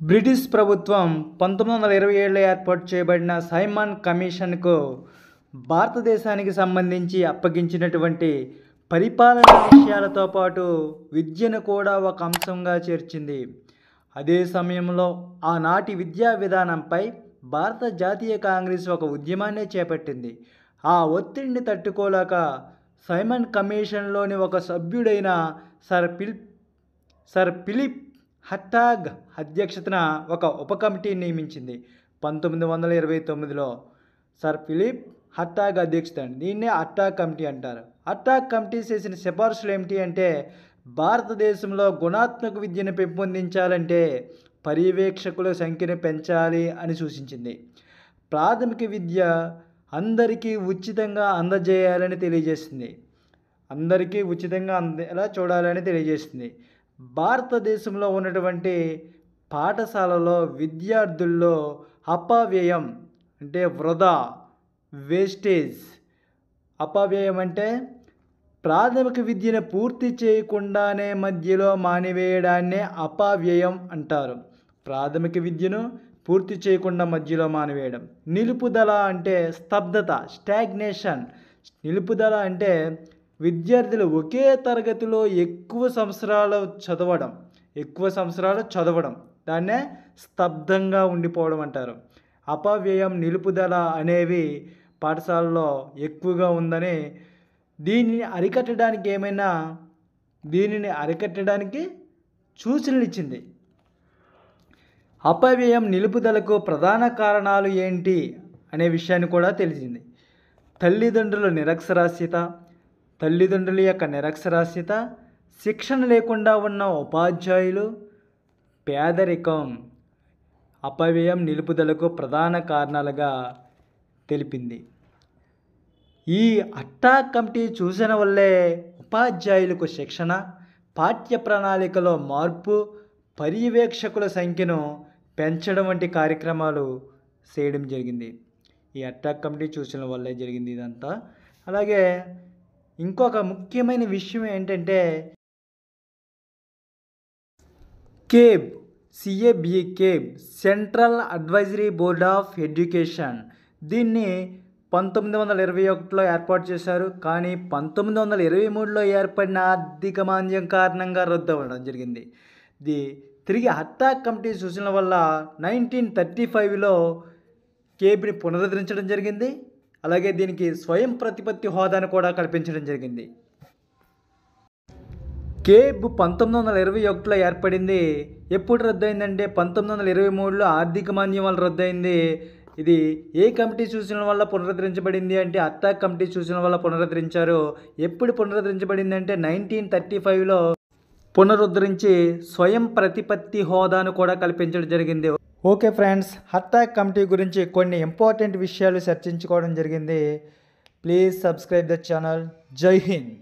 British ప్రభుత్వం 1927లో ఏర్పాటు చేయబడిన సైమన్ కమిషన్కు భారతదేశానికి సంబంధించి అప్పగించినటువంటి పరిపాలనా విషయాలతో పాటు విద్యను కూడా ఒక అంశంగా చేర్చింది. అదే సమయంలో ఆనాటి విద్యా విధానంపై భారత జాతీయ కాంగ్రెస్ ఒక ఉద్యమాన్ని చేపట్టింది. ఆ ఒత్తిడిని తట్టుకోలేక సైమన్ కమిషన్లోని ఒక సభ్యుడైన సర్ ఫిలిప్ హట్టాగ్ అధ్యక్షతన ఒక ఉప కమిటీని నియమించింది. 1929లో సర్ ఫిలిప్ హట్టాగ్ అధ్యక్షత. దీన్నే హట్టాగ్ కమిటీ అంటారు. హట్టాగ్ కమిటీ చేసిన సిఫార్సులు ఏమిటి అంటే, భారతదేశంలో గుణాత్మక విద్యను పెంపొందించాలంటే పర్యవేక్షకుల సంఖ్యను పెంచాలి అని సూచించింది. ప్రాథమిక విద్య అందరికీ ఉచితంగా అందజేయాలని తెలియజేసింది. అందరికీ ఉచితంగా అందేలా చూడాలని తెలియజేసింది. భారతదేశంలో ఉన్నటువంటి పాఠశాలలో విద్యార్థుల్లో అపవ్యయం అంటే వృధా, వేస్టేజ్. అపవ్యయం అంటే ప్రాథమిక విద్యను పూర్తి చేయకుండానే మధ్యలో మానివేయడాన్నే అపవ్యయం అంటారు. ప్రాథమిక విద్యను పూర్తి చేయకుండా మధ్యలో మానివేయడం. నిలుపుదల అంటే స్తబ్దత, స్టాగ్నేషన్. నిలుపుదల అంటే విద్యార్థులు ఒకే తరగతిలో ఎక్కువ సంవత్సరాలు చదవడం దాన్నే స్తబ్దంగా ఉండిపోవడం అంటారు. అపవ్యయం, నిలుపుదల అనేవి పాఠశాలలో ఎక్కువగా ఉందని దీనిని అరికట్టడానికి సూచనలు ఇచ్చింది. అపవ్యయం, నిలుపుదలకు ప్రధాన కారణాలు ఏంటి అనే విషయాన్ని కూడా తెలిసింది. తల్లిదండ్రుల యొక్క నిరక్షరాస్యత, శిక్షణ లేకుండా ఉన్న ఉపాధ్యాయులు, పేదరికం అపవ్యయం, నిలుపుదలకు ప్రధాన కారణాలుగా తెలిపింది. ఈ హట్టాగ్ కమిటీ సూచన వల్లే ఉపాధ్యాయులకు శిక్షణ, పాఠ్య ప్రణాళికలో మార్పు, పర్యవేక్షకుల సంఖ్యను పెంచడం వంటి కార్యక్రమాలు చేయడం జరిగింది. ఈ హట్టాగ్ కమిటీ సూచనల వల్లే జరిగింది ఇదంతా. అలాగే ఇంకొక ముఖ్యమైన విషయం ఏంటంటే cab, cab central advisory board of education. దీన్ని 1921లో ఏర్పాటు చేశారు. కానీ 1923లో ఏర్పడిన ఆర్థిక మాంద్యం కారణంగా రద్దు అవ్వడం జరిగింది. తిరిగి హట్టాగ్ కమిటీ సూచనల వల్ల 1935లో కేబ్ని పునరుద్ధరించడం జరిగింది. అలాగే దీనికి స్వయం ప్రతిపత్తి హోదాను కూడా కల్పించడం జరిగింది. కేబ్ 1921లో ఏర్పడింది. ఎప్పుడు రద్దయిందంటే 1923లో ఆర్థిక మాంద్యం వల్ల రద్దయింది. ఇది ఏ కమిటీ సూచనల వల్ల పునరుద్ధరించబడింది అంటే హట్టాగ్ కమిటీ సూచనల వల్ల పునరుద్ధరించారు. ఎప్పుడు పునరుద్ధరించబడింది అంటే 1935లో పునరుద్ధరించి స్వయం ప్రతిపత్తి హోదాను కూడా కల్పించడం జరిగింది. ఓకే ఫ్రెండ్స్, హట్టాగ్ కమిటీ గురించి కొన్ని ఇంపార్టెంట్ విషయాలు చర్చించుకోవడం జరిగింది. Please subscribe the channel. జై హింద్.